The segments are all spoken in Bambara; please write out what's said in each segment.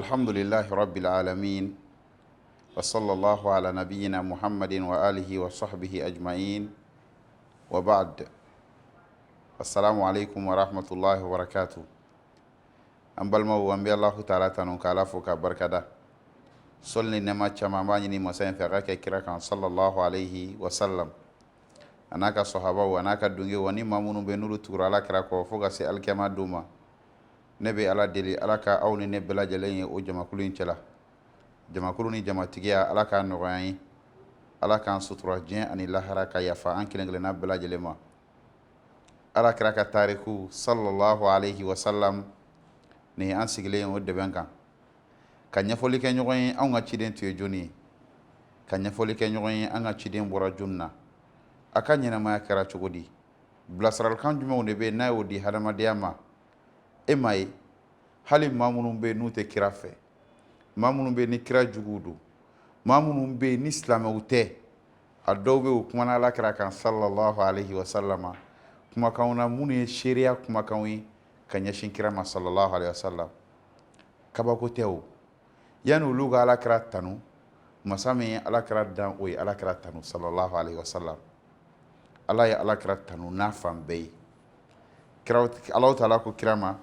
الحمد لله رب العالمين وصلى الله على نبينا محمد وآله وصحبه أجمعين وبعد السلام عليكم ورحمة الله وبركاته أنبالما وأنبي الله تعالى تنون كالافوك بركدا صلني نما تشاماماني مسين فغاك كراكا صلى الله عليه وسلم أناك صحابة وأناك دونجي وني مامونو بنورو تورا كراكو فوغا سي الكما دوما nebe ala deli ala ka aw ni ne bɛɛ lajɛlen ye o jamakulu in cɛla jamakulu ni jamatigiya ala ka nɔgɔya ye ala k'an sutura diɲɛ ani lahara ka yafa an kelen kelenna bɛɛ lajɛlen ma ala kɛra ka tariku sallallahu alaihi wasallam ni an sigilen o dɛbɛn kan ka ɲɛfɔli kɛ ɲɔgɔn ye anw ka ciden tun ye jɔnni ye ka ɲɛfɔli kɛ ɲɔgɔn ye an ka ciden bɔra jɔnni na a ka ɲɛnamaya kɛra cogo di bilasiralikan jumɛnw de bɛ n'a y'o di hadamadenya ma e ma ye hali maa minnu bɛ n'u tɛ kira fɛ maa minnu bɛ ni kira juguw don maa minnu bɛ ni silamɛw tɛ a dɔw bɛ o kumana ala kira kan sallallahu alaihi wasallam kumakanw na minnu ye seereya kumakanw ye ka ɲɛsin kira ma sallallahu alaihi wasallam kabako tɛ o yanni olu ka ala kira tanu masa min ye ala kira dan o ye ala kira tanu sallallahu alaihi wasallam ala ye ala kira tanu n'a fan bɛɛ ye kira ala taala ko kira ma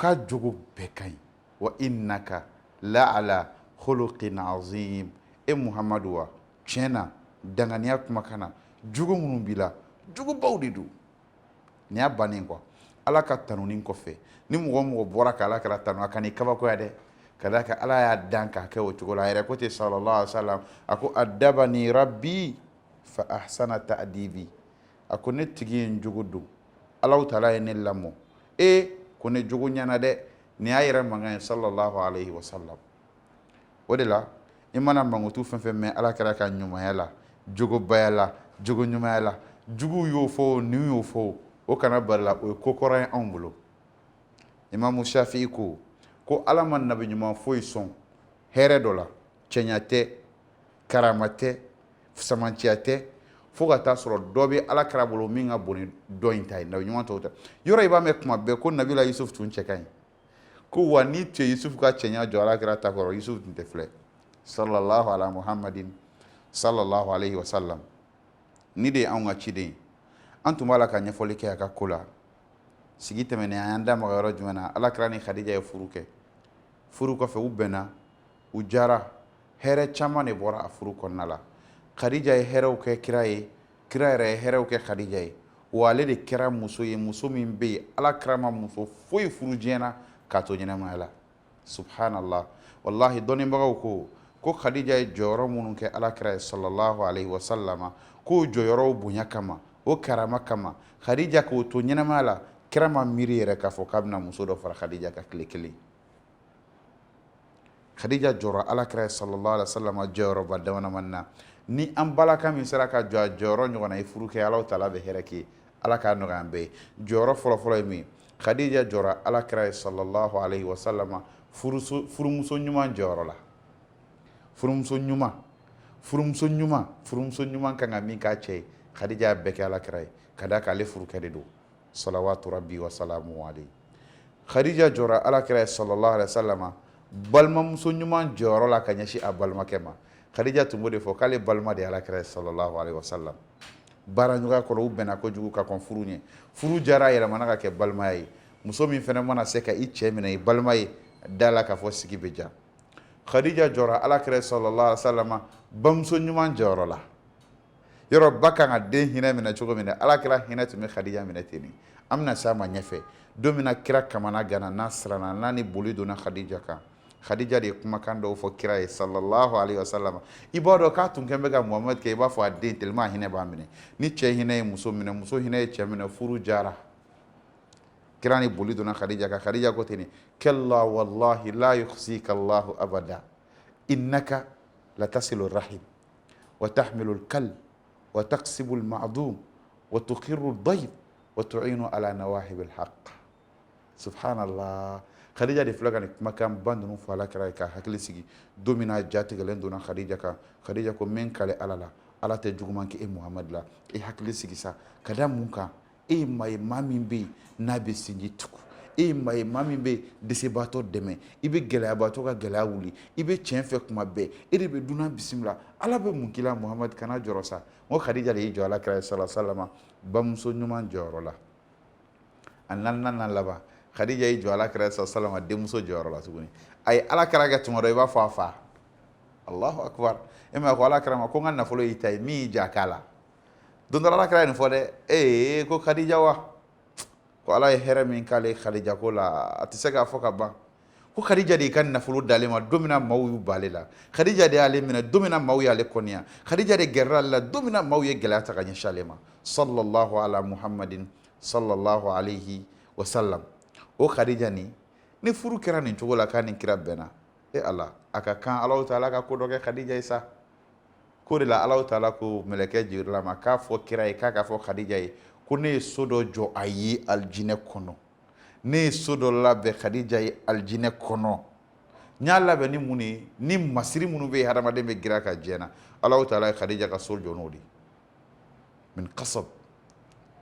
ka jogo bɛɛ ka ɲi wa innaka la ala khuluqin azim e muhamadu wa tiɲɛ na danganiya kumakan na jogo minnu b'i la jogobaw de don nin y'a bannen quoi ala ka tanuni kɔfɛ ni mɔgɔ o mɔgɔ bɔra ka ala kɛra tanu a ka n'i kabakoya dɛ ka d'a kan ala y'a dan k'a kɛ o cogo la a yɛrɛ ko ten sallallahu alaihi wa sallam a ko adabani rabbi fa ahsana ta'dibi a ko ne tigi ye n jogo don ala taala ye ne lamɔ ko ne jogo ɲana dɛ ni y'a yɛrɛ mankan ye sallallahu alaihi wa sallam o de la i mana mankutu fɛn fɛn mɛn ala kɛra ka ɲumanya la jogobaya la jogo ɲumanya la juguw y'o fɔ ninw y'o fɔ o kana bari la o ye ko kɔrɔ ye anw bolo imamu shafi'i ko ala ma nabi ɲuman foyi sɔn hɛrɛ dɔ la cɛɲa tɛ karama tɛ samanciya tɛ fo ka taa sɔrɔ dɔ bɛ ala kɛra bolo min ka bon ni dɔ in ta ye nabi ɲuman tɔw tɛ yɔrɔ i b'a mɛn kuma bɛɛ ko nabila yusuf tun cɛ ka ɲi ko wa ni tun ye yusuf ka cɛɲa jɔ ala kɛra ta kɔrɔ yusuf tun tɛ filɛ sallallahu ala muhammadin sallallahu alaihi wa sallam ni de ye anw ka ciden ye an tun b'a la ka ɲɛfɔli kɛ a ka ko la sigi tɛmɛnen an y'an da maga yɔrɔ jumɛn na ala kɛra ni khadija ye furu kɛ furu kɔfɛ u bɛnna u jara hɛrɛ caman de bɔra a furu kɔnɔna la khadija ye hɛrɛw kɛ kira ye kira yɛrɛ ye hɛrɛw kɛ khadija ye wa ale de kɛra muso ye muso min bɛ yen ala kɛra ma muso foyi furu diɲɛ na k'a to ɲɛnamaya la subhanallah wallahi dɔnnibagaw ko khadija ye jɔyɔrɔ minnu kɛ ala kɛra ye sallallahu alaihi wa sallam k'o jɔyɔrɔw bonya kama o karama kama khadija k'o to ɲɛnamaya la kira ma miiri yɛrɛ k'a fɔ k'a bɛna muso dɔ fara khadija ka tile kelen khadija jɔra ala kɛra ye sallallahu alaihi wa sallam jɔyɔrɔba damadamani na ni an balaka min sera ka jɔ a jɔyɔrɔ ɲɔgɔnna ye furu kɛ ala taala bɛ hɛrɛ kɛ ala k'a nɔgɔya an bɛɛ ye jɔyɔrɔ fɔlɔfɔlɔ ye min khadija jɔra ala kɛra ye sallallahu alaihi wa sallam furumuso ɲuman jɔyɔrɔ la furumuso ɲuman kan ka min k'a cɛ ye khadija y'a bɛɛ kɛ ala kɛra ye ka d'a kan ale furukɛ de don salawatu rabbi wa salamu alayhi khadija jɔra ala kɛra ye sallallahu alaihi wa sallam balimamuso ɲuman jɔyɔrɔ la ka ɲɛsin a balimakɛ ma khadija tun b'o de fɔ k'ale balima de ye ala kɛra ye sallallahu alaihi wa sallam baara ɲɔgɔnya kɔrɔ u bɛnna kojugu ka kɔn furu ɲɛ furu jara yɛlɛmana ka kɛ balimaya ye muso min fɛnɛ mana se ka i cɛ minɛ i balima ye da la k'a fɔ sigi bɛ ja khadija jɔra ala kɛra ye sallallahu alaihi wa sallam bamuso ɲuman jɔyɔrɔ la yɔrɔ ba kan ka den hinɛ minɛ cogo min na ala kɛra hinɛ tun bɛ khadija minɛ ten an bɛna se a ma ɲɛfɛ don min na kira kamana gana n'a siranna n'a ni boli donna khadija kan khadija de ye kumakan dɔw fɔ kira ye sallallahu alaihi wa sallam i b'a dɔn k'a tun kɛn bɛ ka muhamadu kɛ i b'a fɔ a den tellement hinɛ b'a minɛ ni cɛ hinɛ ye muso minɛ muso hinɛ ye cɛ minɛ furu jara kira ni boli donna khadija kan khadija ko ten kalla wallahi la yukhzika allahu abada innaka latasilu rahim wa tahmilu lkal wa taqsibu lmadum wa tuqiru ldayb wa tu'inu ala nawahib alhaq subhanallah khadija de filɛ ka nin kumakan ba ninnu fɔ ala kɛra ye ka hakili sigi don min na jatigɛlen donna khadija kan khadija ko min kale ala la ala tɛ juguman kɛ e muhamadu la e hakili sigi sa ka da mun kan e ye maa ye maa min bɛ yen n'a bɛ sinji tugu maa min bɛ dɛsɛbaatɔ dɛmɛ i bɛ gɛlɛyabaatɔ ka gɛlɛya wuli i bɛ tiɲɛ fɛ kuma bɛɛ e de bɛ dunan bisimila ala bɛ mun k'i la Muhamadu kana jɔrɔ sa n ko Khadija de y'i jɔ alakira sallallahu alaihi wasallam bamuso ɲuman jɔyɔrɔ la a naaninan laban Khadija y'i jɔ alakira sallallahu alaihi wasallam denmuso jɔyɔrɔ la tuguni a ye alakira kɛ tuma dɔ i b'a fɔ a fa Allahu akbar e ma ko alakira ma ko n ka nafolo y'i ta ye min y'i ja k'a la don dɔ alakira ye nin fɔ dɛ ko Khadija wa ko ala ye hɛrɛ min k'ale Khadija ko la a tɛ se k'a fɔ ka ban ko Khadija de y'i ka nafolo d'ale ma don min na maaw y'u b'ale la Khadija de y'ale minɛ don min na maaw y'ale kɔniya Khadija de gɛrɛla ale la don min na maaw ye gɛlɛya ta ka ɲɛsin ale ma sallallahu ala Muhammadin sallallahu alayhi wa sallam o Khadija ni furu kɛra nin cogo la k'a ni kira bɛnna ala a ka kan Alahu Taala ka ko dɔ kɛ Khadija ye sa ko de la Alahu Taala ko mɛlɛkɛ Jibrila ma k'a fɔ kira ye k'a ka fɔ Khadija ye ko ne ye so dɔ jɔ a ye alijinɛ kɔnɔ ne ye so dɔ labɛn Khadija ye alijinɛ kɔnɔ n y'a labɛn ni mun ye ni masiri minnu bɛ yen hadamaden bɛ girin a kan diɲɛ na Alahu Taala ye Khadija ka so jɔ n'o de min kasab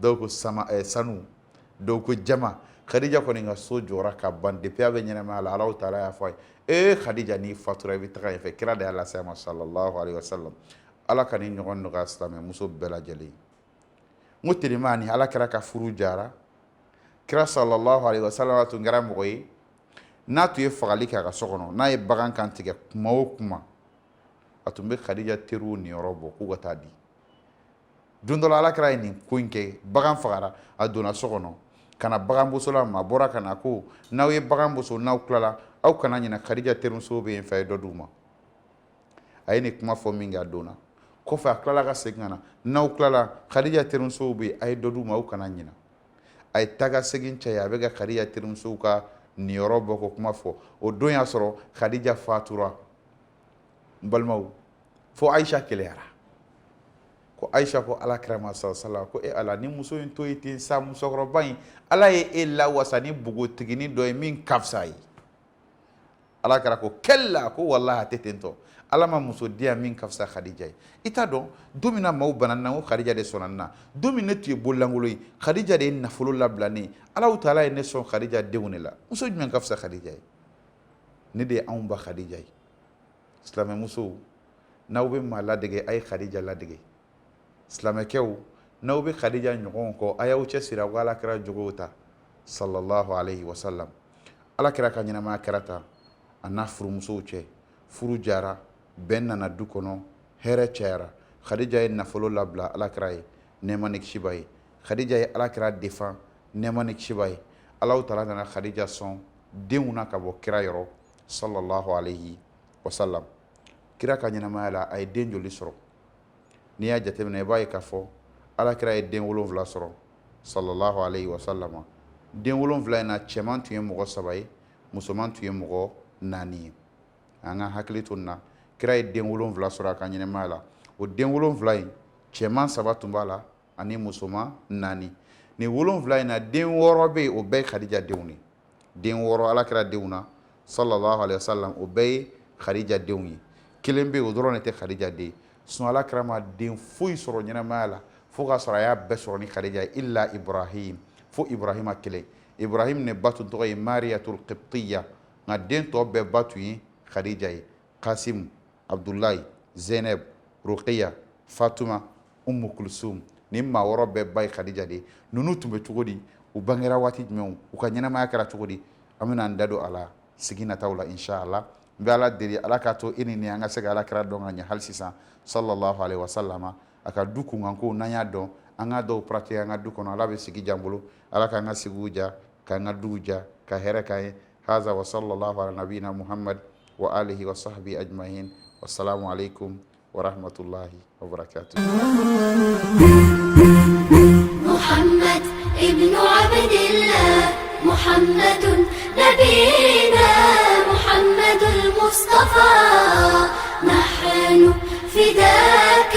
dɔw ko sanu dɔw ko jama Khadija kɔni ka so jɔra ka ban depuis a bɛ ɲɛnamaya la Alahu Taala y'a fɔ a ye Khadija n'i fatura i bɛ taga yen fɛ kira de y'a lase a ma sallallahu alaihi wa sallam ala ka ni ɲɔgɔn nɔgɔya silamɛ muso bɛɛ lajɛlen n ko telima ni ala kɛra ka furu jara kira sallallahu alaihi wa sallam tun kɛra mɔgɔ ye n'a tun ye fagali kɛ a ka so kɔnɔ n'a ye bagan kan tigɛ kuma o kuma a tun bɛ Khadija teriw niyɔrɔ bɔ k'u ka taa di don dɔ la ala kɛra ye nin ko in kɛ bagan fagara a donna so kɔnɔ ka na bagan bosola ma bɔra ka na ko n'aw ye bagan boso n'aw tilala aw kana ɲinɛ Khadija terimuso bɛ yen fɛ a ye dɔ d'u ma a ye nin kuma fɔ min kɛ a donna kɔfɛ a tilala ka segin ka na n'aw tilala Khadija terimusow bɛ yen a ye dɔ d'u ma aw kana ɲinɛ a ye taga segin caya a bɛ ka Khadija terimusow ka niyɔrɔ bɔ ko kuma fɔ o don y'a sɔrɔ Khadija fatura n balimaw fo Aisha keleyara ko Aisha ko alakira ma sallallahu ko ala ni muso in to yi ten sa musokɔrɔba in ala ye e lawasa ni bogotigini dɔ ye min ka fisa ye alakira ko kɛla ko wallahi a tɛ ten tɔ ala ma muso di yan min ka fisa Khadija ye i t'a dɔn don min na maaw banana ko Khadija de sɔnna na don min ne tun ye bolilankolon ye Khadija de ye nafolo labila ne ye Alahu Taala ye ne sɔn Khadija denw de la muso jumɛn ka fisa Khadija ye ne de ye anw ba Khadija ye silamɛ musow n'aw bɛ maa ladege a ye Khadija ladege silamɛkɛw n'aw bɛ Khadija ɲɔgɔn kɔ a y'aw cɛsiri aw ka alakira jogow ta sallallahu alaihi wa sallam alakira ka ɲɛnamaya kɛra tan a n'a furumusow cɛ furu jara bɛn nana du kɔnɔ hɛrɛ cayara Khadija ye nafolo labila alakira ye nɛɛma ni kisi b'a ye Khadija ye alakira defan nɛɛma ni kisi b'a ye Alahu Taala nana Khadija sɔn denw na ka bɔ kira yɔrɔ sallallahu alaihi wa sallam kira ka ɲɛnamaya la a ye den joli sɔrɔ n'i y'a jateminɛ i b'a ye k'a fɔ alakira ye den 7 sɔrɔ sallallahu alaihi wa sallam den 7 in na cɛman tun ye mɔgɔ 3 ye musoman tun ye mɔgɔ 4 ye an ka hakili to nin na kira ye den 7 sɔrɔ a ka ɲɛnamaya la o den 7 in cɛman 3 tun b'a la ani musoman 4 nin 7 in na den 6 bɛ yen o bɛɛ ye Khadija denw ye den 6 alakira denw na sallallahu alaihi wa sallam o bɛɛ ye Khadija denw ye kelen bɛ yen o dɔrɔn de tɛ Khadija den sun alakira ma den foyi sɔrɔ ɲɛnamaya la fo k'a sɔrɔ a y'a bɛɛ sɔrɔ ni Khadija ye illa Ibrahim fo Ibrahima kelen Ibrahim ne ba tun tɔgɔ ye Mariyatul Qibtiya nka den tɔ bɛɛ ba tun ye Khadija ye Qasim Abdullahi Zainab Ruqiya Fatuma Ummu Kulsum ni maa 6 bɛɛ ba ye Khadija de ninnu tun bɛ cogo di u bangera waati jumɛn u ka ɲɛnamaya kɛra cogo di an bɛna an da don a la sigi nataw la inshallah n bɛ ala deli ala k'a to e ni an ka se ka alakira dɔn ka ɲɛ hali sisan sallallahu alaihi wa sallam a ka du kunkanko n'an y'a dɔn an ka dɔw pratiquer an ka du kɔnɔ ala bɛ sigi jan bolo ala k'an ka sigiw ja k'an ka duw ja ka hɛrɛ k'an ye haza wa sallallahu ala nabiyina Muhammad wa alihi wa sahbihi ajma'in wassalamu alaikum wa rahmatullahi wa barakatuh. محمد ابن عبد الله محمد نبينا محمد المصطفى نحن فداك